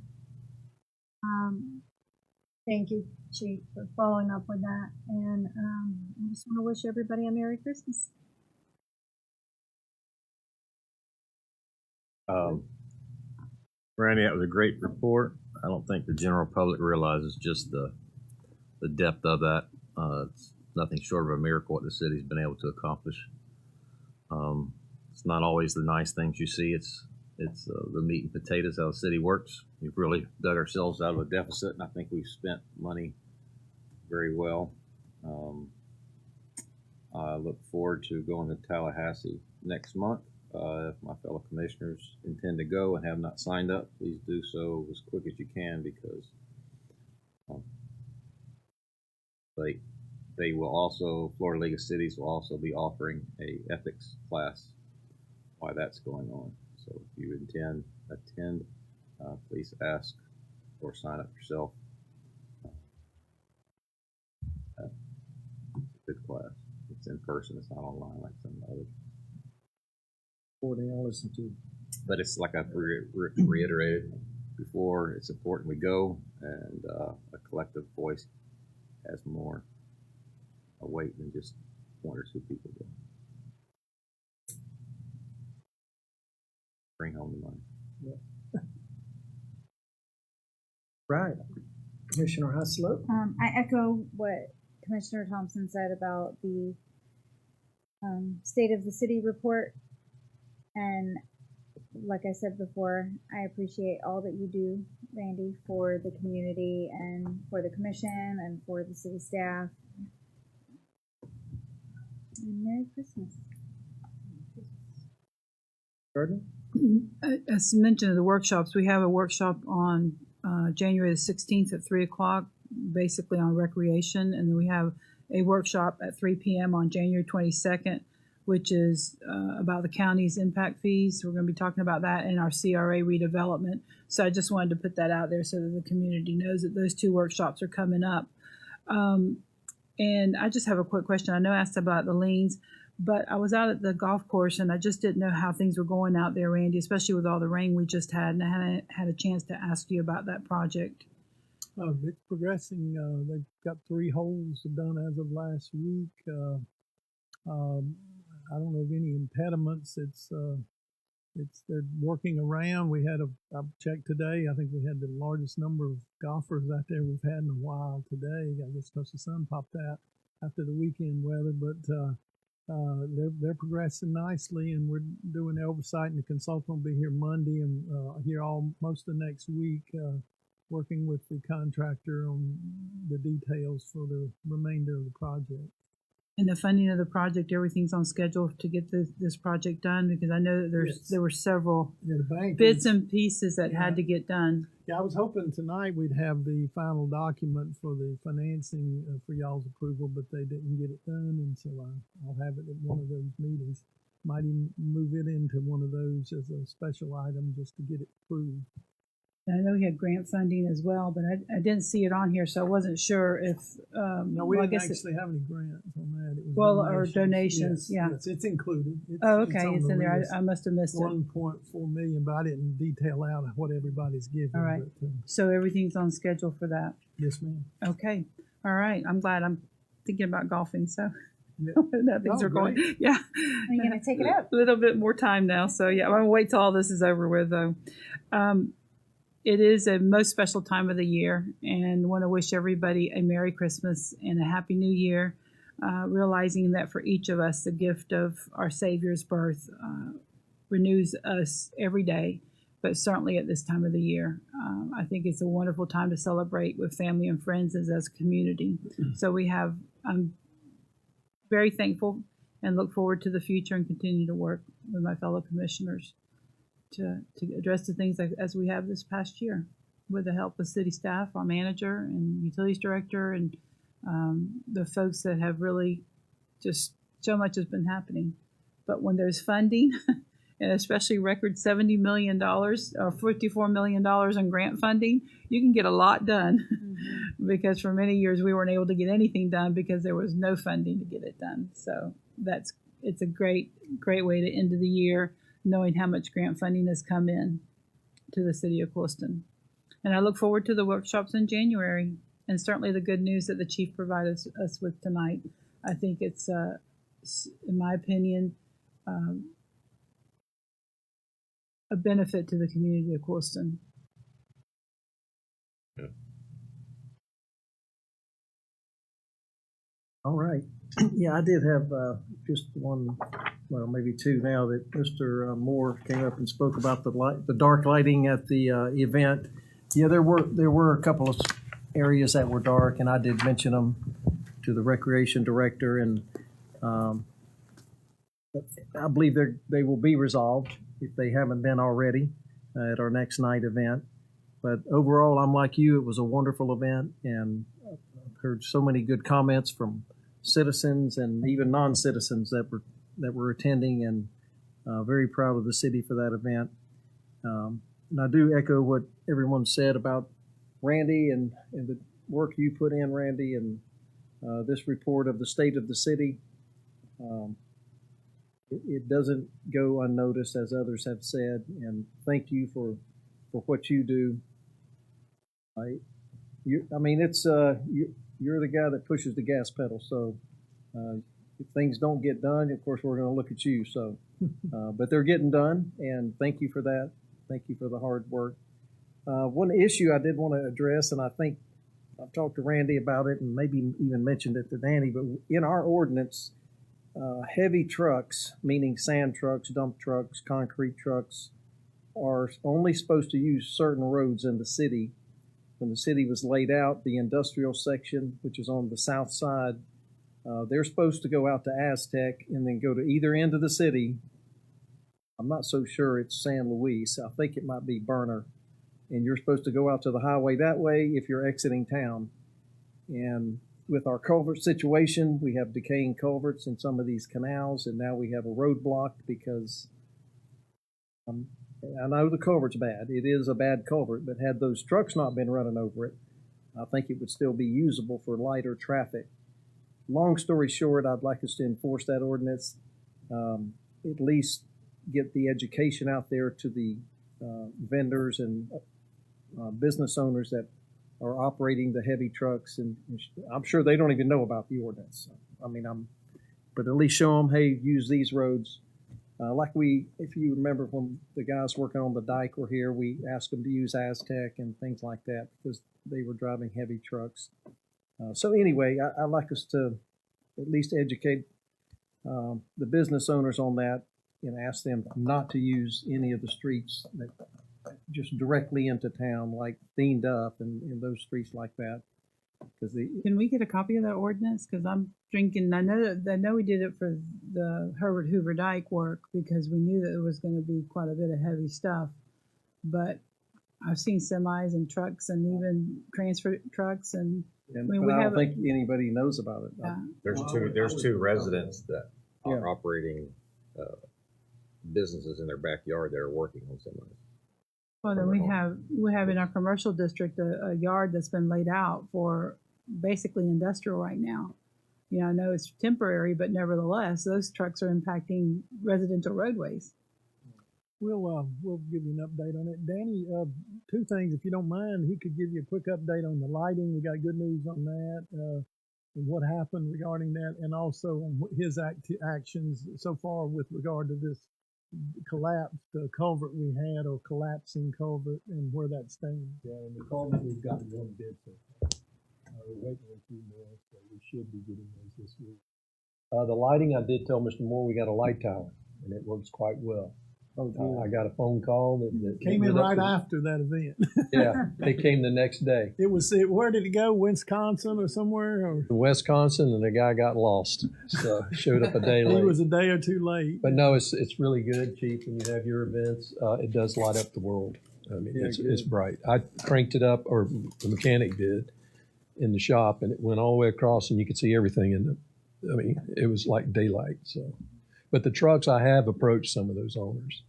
Thank you, Chief, for following up with that. And I just want to wish everybody a Merry Christmas. Randy, that was a great report. I don't think the general public realizes just the depth of that. It's nothing short of a miracle what the city's been able to accomplish. It's not always the nice things you see. It's the meat and potatoes how the city works. We've really dug ourselves out of a deficit, and I think we've spent money very well. I look forward to going to Tallahassee next month. If my fellow commissioners intend to go and have not signed up, please do so as quick as you can, because they will also, Florida League of Cities will also be offering a ethics class while that's going on. So if you intend to attend, please ask or sign up yourself. It's a good class. It's in person. It's not online like some others. I'll listen to. But it's like I've reiterated before, it's important we go, and a collective voice has more weight than just one or two people go. Bring home the money. Yeah. Right. Commissioner Haslip? I echo what Commissioner Thompson said about the State of the City report, and like I said before, I appreciate all that you do, Randy, for the community and for the commission and for the city staff. And Merry Christmas. Gardner? As mentioned in the workshops, we have a workshop on January the 16th at 3 o'clock, basically on recreation. And then we have a workshop at 3 p.m. on January 22nd, which is about the county's impact fees. We're going to be talking about that in our CRA redevelopment. So I just wanted to put that out there so that the community knows that those two workshops are coming up. And I just have a quick question. I know I asked about the liens, but I was out at the golf course and I just didn't know how things were going out there, Randy, especially with all the rain we just had. And I hadn't had a chance to ask you about that project. It's progressing. They've got 3 holes done as of last week. I don't know of any impediments. They're working around. I checked today. I think we had the largest number of golfers out there we've had in a while today. I guess because the sun popped out after the weekend weather, but they're progressing nicely, and we're doing the oversight. And the consultant will be here Monday and here most of next week, working with the contractor on the details for the remainder of the project. And the funding of the project, everything's on schedule to get this project done, because I know that there were several The bank bits and pieces that had to get done. Yeah, I was hoping tonight we'd have the final document for the financing for y'all's approval, but they didn't get it done, and so I'll have it at one of those meetings. Might even move it into one of those as a special item just to get it approved. And I know we had grant funding as well, but I didn't see it on here, so I wasn't sure if. No, we didn't actually have any grants on that. It was or donations, yes, yeah. Yes, it's included. It's in there. I must have missed it. 1.4 million, but I didn't detail out what everybody's giving. All right. But, So everything's on schedule for that. yes, ma'am. Okay. All right. I'm glad. I'm thinking about golfing, so Yeah. things Oh, are going. great. Yeah. Are you gonna take it up? A little bit more time now, so yeah. I'm gonna wait till all this is over with, though. It is a most special time of the year, and want to wish everybody a Merry Christmas and a Happy New Year, realizing that for each of us, the gift of our Savior's birth renews us every day, but certainly at this time of the year. I think it's a wonderful time to celebrate with family and friends as a community. So I'm very thankful and look forward to the future and continue to work with my fellow commissioners to address the things as we have this past year, with the help of city staff, our manager and utilities director, and the folks that have really just so much has been happening. But when there's funding, and especially record $70 million or $54 million in grant funding, you can get a lot done. Mm-hmm. Because for many years we weren't able to get anything done because there was no funding to get it done. So it's a great way to end the year, knowing how much grant funding has come in to the city of Clewiston. And I look forward to the workshops in January, and certainly the good news that the chief provided us with tonight. I think it's, in my opinion, a benefit to the community of Clewiston. All right. Yeah, I did have just one, well, maybe two now, that Mr. Moore came up and spoke about the dark lighting at the event. Yeah, there were a couple of areas that were dark, and I did mention them to the recreation director, and I believe they will be resolved if they haven't been already at our next night event. But overall, I'm like you. It was a wonderful event, and I've heard so many good comments from citizens and even non-citizens that were attending, and very proud of the city for that event. And I do echo what everyone said about Randy and the work you put in, Randy, and this report of the state of the city. It doesn't go unnoticed, as others have said, and thank you for what you do. You're the guy that pushes the gas pedal, so if things don't get done, of course, we're going to look at you. So, but they're getting done, and thank you for that. Thank you for the hard work. One issue I did want to address, and I think I've talked to Randy about it and maybe even mentioned it to Danny, but in our ordinance, heavy trucks, meaning sand trucks, dump trucks, concrete trucks, are only supposed to use certain roads in the city. When the city was laid out, the industrial section, which is on the south side, they're supposed to go out to Aztec and then go to either end of the city. I'm not so sure it's San Luis. I think it might be Berner. And you're supposed to go out to the highway that way if you're exiting town. And with our culvert situation, we have decaying culverts in some of these canals, and now we have a roadblock because I know the culvert's bad. It is a bad culvert, but had those trucks not been running over it, I think it would still be usable for lighter traffic. Long story short, I'd like us to enforce that ordinance, at least get the education out there to the vendors and business owners that are operating the heavy trucks, and I'm sure they don't even know about the ordinance. I mean, but at least show them, hey, use these roads. If you remember when the guys working on the dike were here, we asked them to use Aztec and things like that because they were driving heavy trucks. So anyway, I'd like us to at least educate the business owners on that and ask them not to use any of the streets that just directly into town, like Cleaned Up and those streets like that. Can we get a copy of that ordinance? Because I'm thinking, I know we did it for the Herbert Hoover Dike work because we knew that there was going to be quite a bit of heavy stuff. But I've seen semis and trucks and even transfer trucks and And I mean, but we I don't have think anybody knows about it. Yeah. There's two residents that are Yeah. operating businesses in their backyard that are working on semis. Well, then we have in our commercial district a yard that's been laid out for basically industrial right now. You know, I know it's temporary, but nevertheless, those trucks are impacting residential roadways. We'll give you an update on it. Danny, two things, if you don't mind, he could give you a quick update on the lighting. We got good news on that, and what happened regarding that, and also on his actions so far with regard to this collapsed culvert we had, or collapsing culvert, and where that stands. Yeah, and the culvert, we've gotten one bid so far. We're waiting on 2 more, so we should be getting those this week. The lighting, I did tell Mr. Moore we got a light tower, and it works quite well. I got a phone call that Came in right after that event. Yeah, it came the next day. Where did it go? Wisconsin or somewhere? Or? Wisconsin, and the guy got lost, so showed up a day late. He was a day or two late. But no, it's really good, Chief. When you have your events, it does light up the world. I mean, Yeah, it's bright. I cranked it up, or the mechanic did, in the shop, and it went all the way across, and you could see everything in the. I mean, it was like daylight. So, but the trucks, I have approached some of those owners,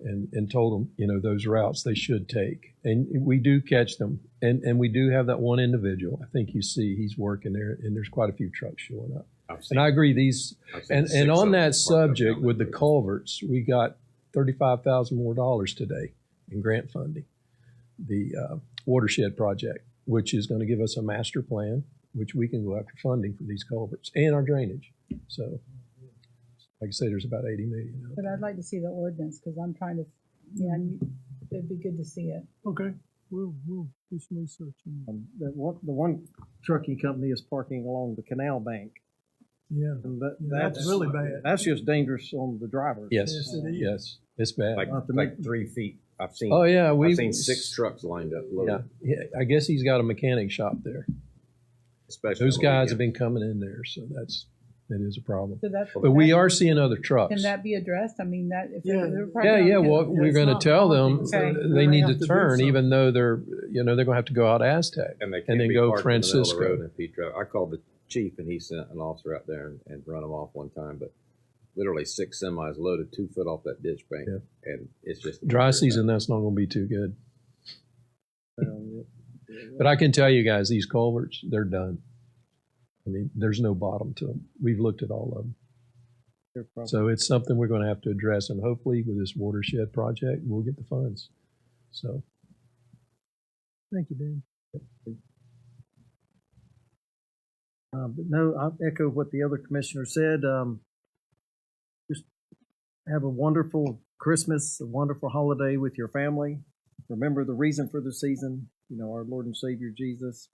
and told them, you know, those routes they should take, and we do catch them, and we do have that one individual. I think you see he's working there, and there's quite a few trucks showing up. And I agree, and on that subject with the culverts, we got $35,000 more today in grant funding, the watershed project, which is going to give us a master plan, which we can go after funding for these culverts and our drainage. So, like I say, there's about 80 million. But I'd like to see the ordinance because I'm trying to, it'd be good to see it. Okay, we'll do some research. The one trucking company is parking along the canal bank. Yeah, And that's really bad. That's just dangerous on the drivers. Yes, Yes, it is. yes, it's bad. Like 3 feet. I've seen. Oh yeah, I've seen 6 trucks lined up. Loaded, Yeah, I guess he's got a mechanic shop there. especially Those on the guys have weekends. been coming in there, so that is a problem. So that, But we are seeing other trucks. Can that be addressed? I mean, that if Yeah. they're parking Yeah, on well, the- we're it's going to not tell them Okay. they need have to to do turn, something. even though they're going to have to go out Aztec. And they and can't then be go parked in the middle of the Francisco. road in a feed truck. I called the chief, and he sent an officer out there and run them off one time. But literally 6 semis loaded 2 foot off that ditch bank, Yeah. and it's just Dry season, that's not going to be too good. Um, But I can tell you guys, these culverts, they're done. I mean, there's no bottom to them. We've looked at all of them. they're probably- So it's something we're going to have to address, and hopefully with this watershed project, we'll get the funds. So, Thank you, Dan. But no, I'll echo what the other commissioner said. Just have a wonderful Christmas, a wonderful holiday with your family. Remember the reason for the season, our Lord and Savior Jesus.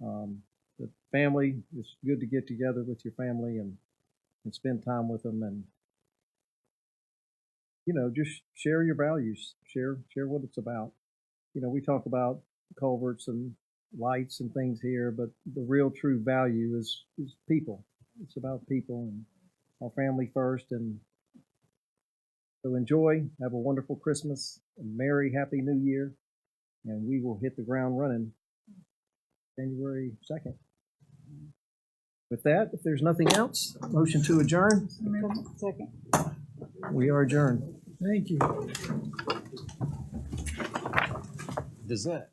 The family, it's good to get together with your family and spend time with them. And just share your values, share what it's about. We talk about culverts and lights and things here, but the real true value is people. It's about people and our family first. And so enjoy, have a wonderful Christmas, a merry, happy New Year, and we will hit the ground running January 2nd. With that, if there's nothing else, motion to adjourn. Second. We are adjourned. Thank you. Does that?